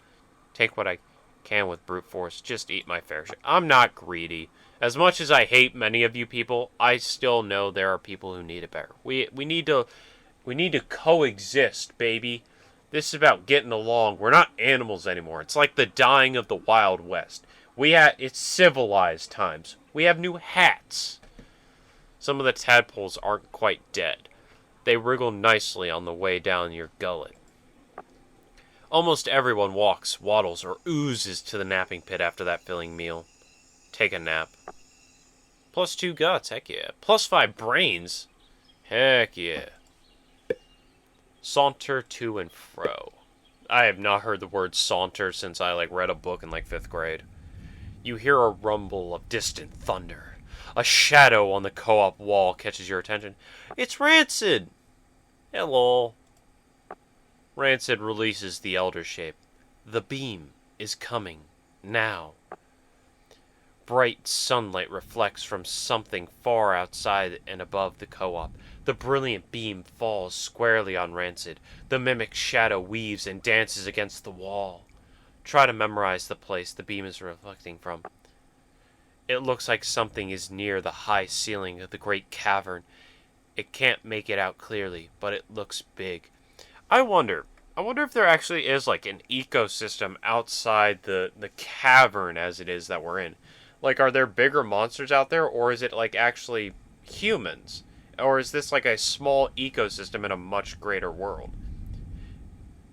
Take what I can with brute force. Just eat my fair share. I'm not greedy. As much as I hate many of you people, I still know there are people who need it better. We need to coexist, baby. This is about getting along. We're not animals anymore. It's like the dying of the Wild West. It's civilized times. We have new hats. Some of the tadpoles aren't quite dead. They wriggle nicely on the way down your gullet. Almost everyone walks, waddles, or oozes to the napping pit after that filling meal. Take a nap. +2 guts, heck yeah. +5 brains, heck yeah. Saunter to and fro. I have not heard the word saunter since I read a book in 5th grade. You hear a rumble of distant thunder. A shadow on the co-op wall catches your attention. It's Rancid! Hello. Rancid releases the Elder Shape. The beam is coming now. Bright sunlight reflects from something far outside and above the co-op. The brilliant beam falls squarely on Rancid. The mimic shadow weaves and dances against the wall. Try to memorize the place the beam is reflecting from. It looks like something is near the high ceiling of the great cavern. It can't make it out clearly, but it looks big. I wonder if there actually is an ecosystem outside the cavern as it is that we're in. Are there bigger monsters out there, or is it actually humans? Or is this a small ecosystem in a much greater world?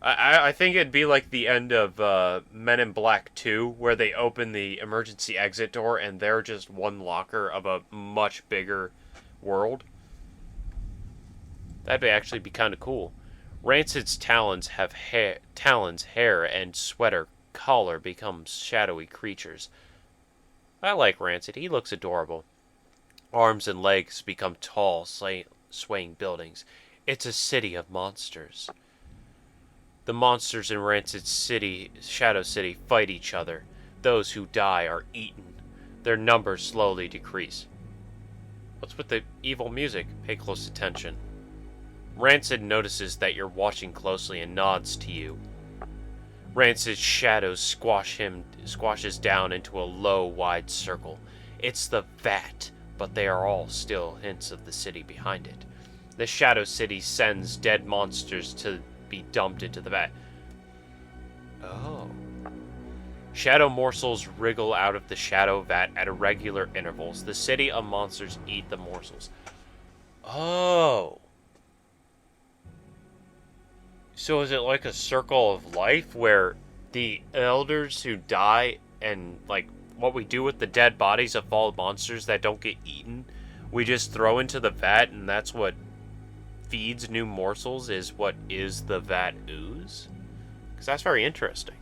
I think it'd be like the end of Men in Black 2, where they open the emergency exit door and they're just one locker of a much bigger world. That'd actually be kind of cool. Rancid's talons have hair, and sweater collar become shadowy creatures. I like Rancid. He looks adorable. Arms and legs become tall, swaying buildings. It's a city of monsters. The monsters in Rancid's city, Shadow City, fight each other. Those who die are eaten. Their numbers slowly decrease. What's with the evil music? Pay close attention. Rancid notices that you're watching closely and nods to you. Rancid's shadow squashes down into a low, wide circle. It's the vat, but they are all still hints of the city behind it. The Shadow City sends dead monsters to be dumped into the vat. Oh. Shadow morsels wriggle out of the shadow vat at irregular intervals. The city of monsters eat the morsels. Oh. So is it like a circle of life where the elders who die and like what we do with the dead bodies of fallen monsters that don't get eaten, we just throw into the vat, and that's what feeds new morsels, is what is the vat ooze? Because that's very interesting.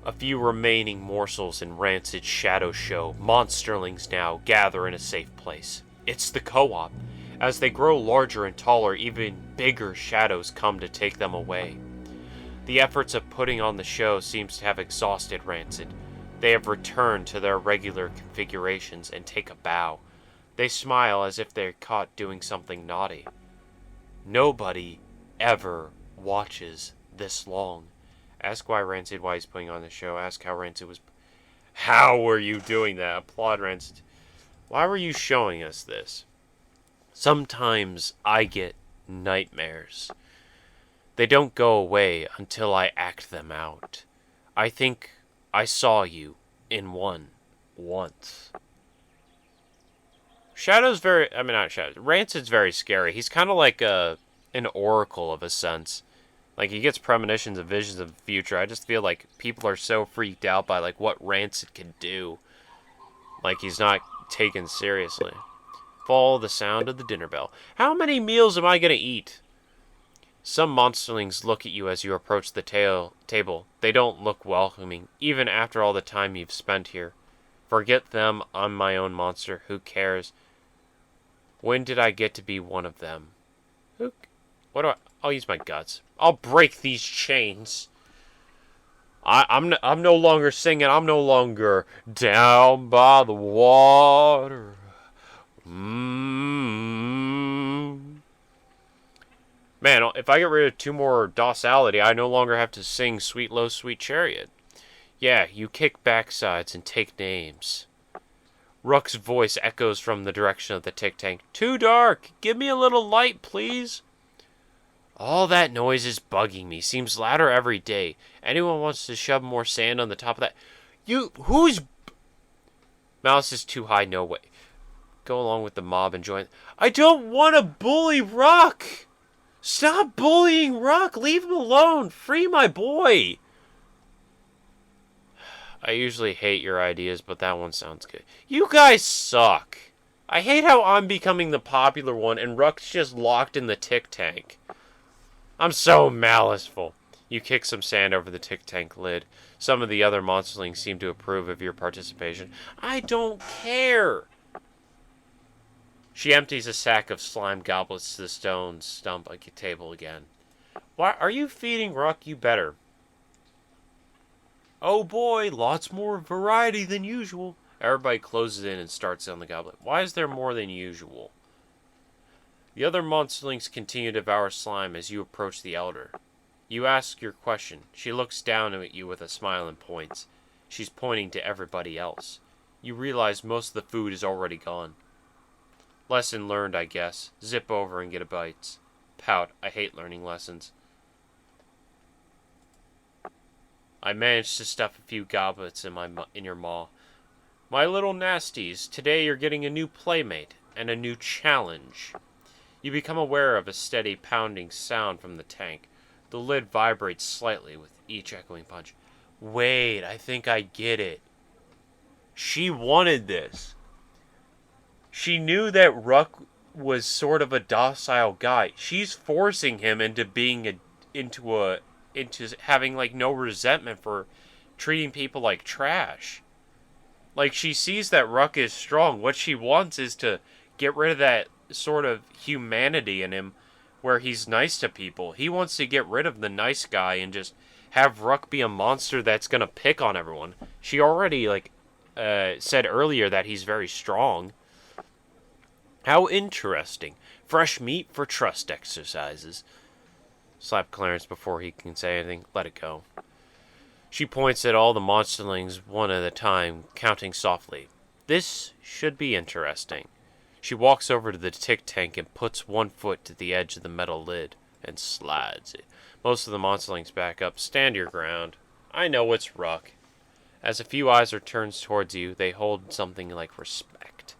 A few remaining morsels in Rancid's shadow show. Monsterlings now gather in a safe place. It's the co-op. As they grow larger and taller, even bigger shadows come to take them away. The efforts of putting on the show seems to have exhausted Rancid. They have returned to their regular configurations and take a bow. They smile as if they're caught doing something naughty. Nobody ever watches this long. Ask why Rancid why he's putting on the show. Ask how Rancid was... How were you doing that? Applaud Rancid. Why were you showing us this? Sometimes I get nightmares. They don't go away until I act them out. I think I saw you in one once. Shadow's very... I mean, not Shadow. Rancid's very scary. He's kind of like an oracle of a sense. Like, he gets premonitions and visions of the future. I just feel like people are so freaked out by, like, what Rancid can do. Like, he's not taken seriously. Follow the sound of the dinner bell. How many meals am I going to eat? Some monsterlings look at you as you approach the table. They don't look welcoming, even after all the time you've spent here. Forget them, I'm my own monster. Who cares? When did I get to be one of them? I'll use my guts. I'll break these chains. I'm no longer singing. I'm no longer down by the water. Man, if I get rid of 2 more docility, I no longer have to sing Sweet Low Sweet Chariot. Yeah, you kick backsides and take names. Rook's voice echoes from the direction of the tick tank. Too dark! Give me a little light, please! All that noise is bugging me. Seems louder every day. Anyone wants to shove more sand on the top of that? Who's... Mouse is too high, no way. Go along with the mob and join... I don't want to bully Rock! Stop bullying Rock! Leave him alone! Free my boy! I usually hate your ideas, but that one sounds good. You guys suck! I hate how I'm becoming the popular one and Rook's just locked in the tick tank. I'm so maliceful. You kick some sand over the tick tank lid. Some of the other monsterlings seem to approve of your participation. I don't care! She empties a sack of slime goblets to the stone stump like a table again. Why are you feeding Rook? You better. Oh boy, lots more variety than usual. Everybody closes in and starts on the goblet. Why is there more than usual? The other monsterlings continue to devour slime as you approach the elder. You ask your question. She looks down at you with a smile and points. She's pointing to everybody else. You realize most of the food is already gone. Lesson learned, I guess. Zip over and get a bite. Pout. I hate learning lessons. I managed to stuff a few goblets in your maw. My little nasties, today you're getting a new playmate and a new challenge. You become aware of a steady pounding sound from the tank. The lid vibrates slightly with each echoing punch. Wait, I think I get it. She wanted this. She knew that Rook was sort of a docile guy. She's forcing him into being into having like no resentment for treating people like trash. Like, she sees that Rook is strong. What she wants is to get rid of that sort of humanity in him where he's nice to people. He wants to get rid of the nice guy and just have Rook be a monster that's gonna pick on everyone. She already said earlier that he's very strong. How interesting. Fresh meat for trust exercises. Slap Clarence before he can say anything. Let it go. She points at all the monsterlings one at a time, counting softly. This should be interesting. She walks over to the tick tank and puts one foot to the edge of the metal lid and slides it. Most of the monsterlings back up. Stand your ground. I know it's Ruck. As a few eyes are turned towards you, they hold something like respect.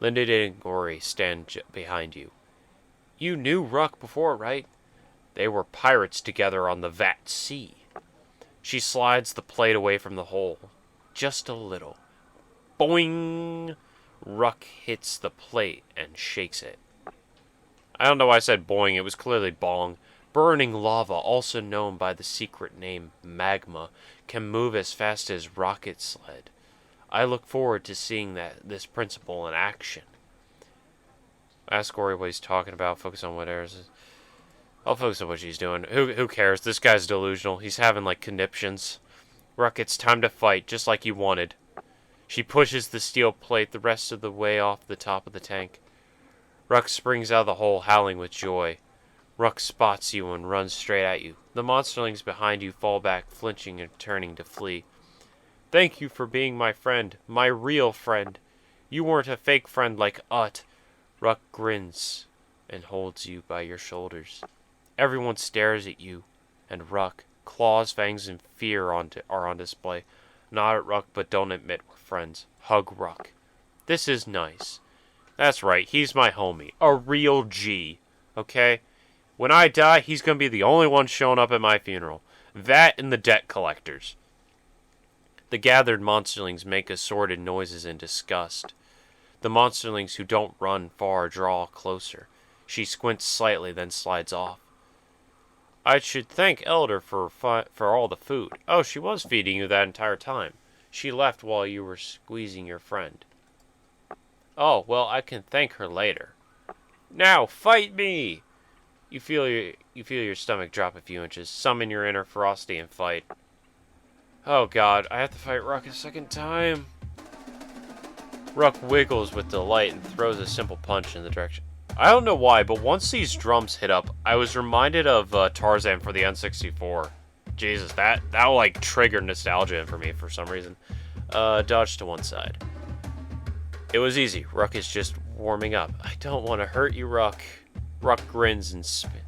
Linda and Gory stand behind you. You knew Ruck before, right? They were pirates together on the Vat Sea. She slides the plate away from the hole. Just a little. Boing! Ruck hits the plate and shakes it. I don't know why I said boing, it was clearly bong. Burning lava, also known by the secret name magma, can move as fast as rocket sled. I look forward to seeing this principle in action. Ask Gory what he's talking about, focus on what Eris. I'll focus on what she's doing. Who cares? This guy's delusional. He's having, like, conniptions. Ruck, it's time to fight, just like you wanted. She pushes the steel plate the rest of the way off the top of the tank. Ruck springs out of the hole, howling with joy. Ruck spots you and runs straight at you. The monsterlings behind you fall back, flinching and turning to flee. Thank you for being my friend, my real friend. You weren't a fake friend like Ut. Ruck grins and holds you by your shoulders. Everyone stares at you, and Ruck, claws, fangs, and fear are on display. Nod at Ruck, but don't admit we're friends. Hug Ruck. This is nice. That's right, he's my homie. A real G. Okay? When I die, he's gonna be the only one showing up at my funeral. That and the debt collectors. The gathered monsterlings make assorted noises in disgust. The monsterlings who don't run far draw closer. She squints slightly, then slides off. I should thank Elder for all the food. Oh, she was feeding you that entire time. She left while you were squeezing your friend. Oh, well, I can thank her later. Now, fight me! You feel your stomach drop a few inches. Summon your inner ferocity and fight. Oh god, I have to fight Ruck a second time. Ruck wiggles with delight and throws a simple punch in the direction. I don't know why, but once these drums hit up, I was reminded of Tarzan for the N64. Jesus, that like triggered nostalgia for me for some reason. Dodge to one side. It was easy. Ruck is just warming up. I don't want to hurt you, Ruck. Ruck grins and spins.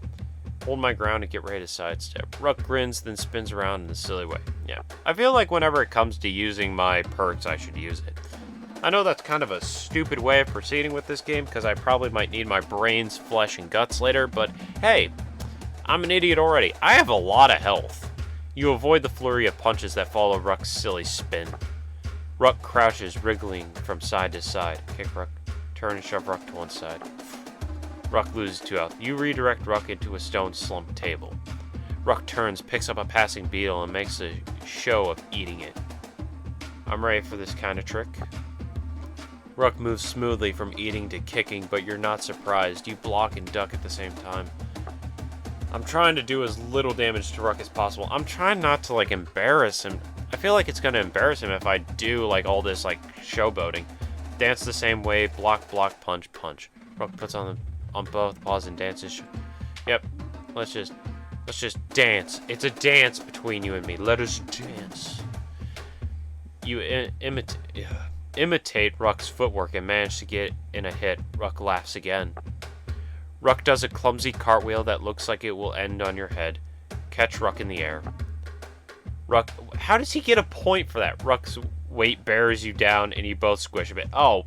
Hold my ground and get ready to sidestep. Ruck grins, then spins around in a silly way. Yeah. I feel like whenever it comes to using my perks, I should use it. I know that's kind of a stupid way of proceeding with this game, because I probably might need my brains, flesh, and guts later, but hey, I'm an idiot already. I have a lot of health. You avoid the flurry of punches that follow Ruck's silly spin. Ruck crouches, wriggling from side to side. Kick Ruck. Turn and shove Ruck to one side. Ruck loses 2 health. You redirect Ruck into a stone slump table. Ruck turns, picks up a passing beetle, and makes a show of eating it. I'm ready for this kind of trick. Ruck moves smoothly from eating to kicking, but you're not surprised. You block and duck at the same time. I'm trying to do as little damage to Ruck as possible. I'm trying not to, like, embarrass him. I feel like it's going to embarrass him if I do, like, all this, like, showboating. Dance the same way, block, block, punch, punch. Ruck puts on both paws and dances. Yep. Let's just dance. It's a dance between you and me. Let us dance. You imitate Ruck's footwork and manage to get in a hit. Ruck laughs again. Ruck does a clumsy cartwheel that looks like it will end on your head. Catch Ruck in the air. Ruck, how does he get a point for that? Ruck's weight bears you down and you both squish a bit. Oh,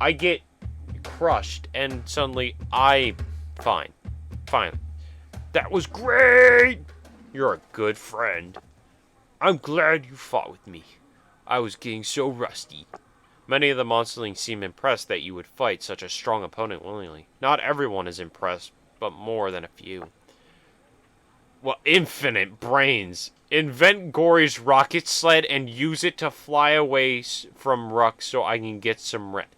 I get crushed and suddenly fine. That was great! You're a good friend. I'm glad you fought with me. I was getting so rusty. Many of the monsterlings seem impressed that you would fight such a strong opponent willingly. Not everyone is impressed, but more than a few. Well, infinite brains. Invent Gory's rocket sled and use it to fly away from Ruck so I can get some rent.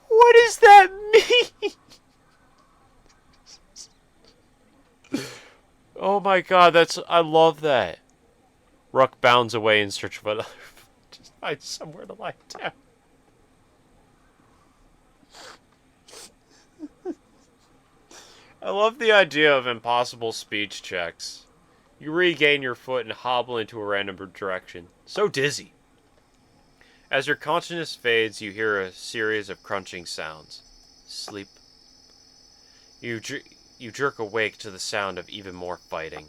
What does that mean? Oh my god, I love that. Ruck bounds away in search of another. find somewhere to lie down. I love the idea of impossible speech checks. You regain your foot and hobble into a random direction. So dizzy. As your consciousness fades, you hear a series of crunching sounds. Sleep. You jerk awake to the sound of even more fighting.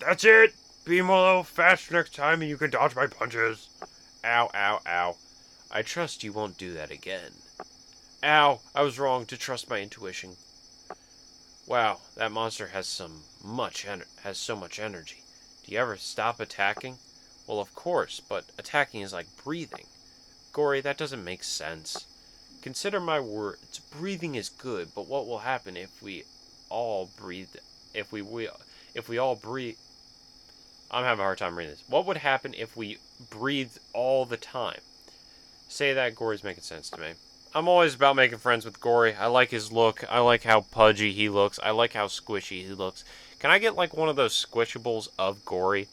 That's it! Be a little fast next time and you can dodge my punches. Ow, ow, ow. I trust you won't do that again. Ow, I was wrong to trust my intuition. Wow, that monster has so much energy. Do you ever stop attacking? Well, of course, but attacking is like breathing. Gory, that doesn't make sense. Consider my words. Breathing is good, but what will happen if we all breathe? If we all breathe? I'm having a hard time reading this. What would happen if we breathed all the time? Say that, Gory's making sense to me. I'm always about making friends with Gory. I like his look. I like how pudgy he looks. I like how squishy he looks. Can I get like one of those squishables of Gory?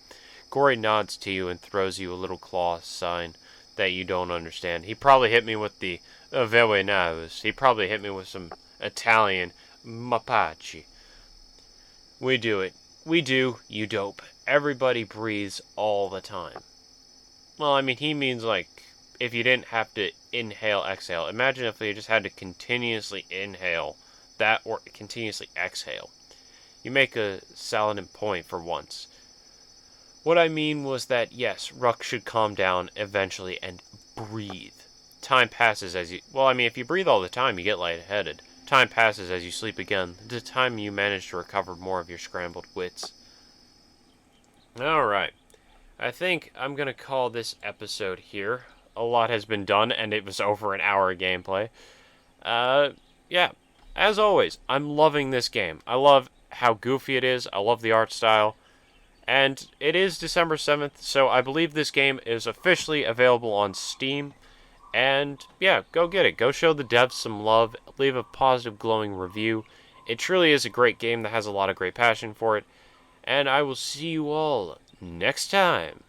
Gory nods to you and throws you a little claw sign that you don't understand. He probably hit me with the very nice. He probably hit me with some Italian mapache. We do it. We do, you dope. Everybody breathes all the time. Well, I mean, he means like if you didn't have to inhale, exhale. Imagine if you just had to continuously inhale that or continuously exhale. You make a salient point for once. What I mean was that, yes, Ruck should calm down eventually and breathe. Time passes as you... Well, I mean, if you breathe all the time, you get lightheaded. Time passes as you sleep again. The time you manage to recover more of your scrambled wits. Alright. I think I'm going to call this episode here. A lot has been done, and it was over an hour of gameplay. Yeah. As always, I'm loving this game. I love how goofy it is. I love the art style. And it is December 7th, so I believe this game is officially available on Steam. And, yeah, go get it. Go show the devs some love. Leave a positive, glowing review. It truly is a great game that has a lot of great passion for it. And I will see you all next time.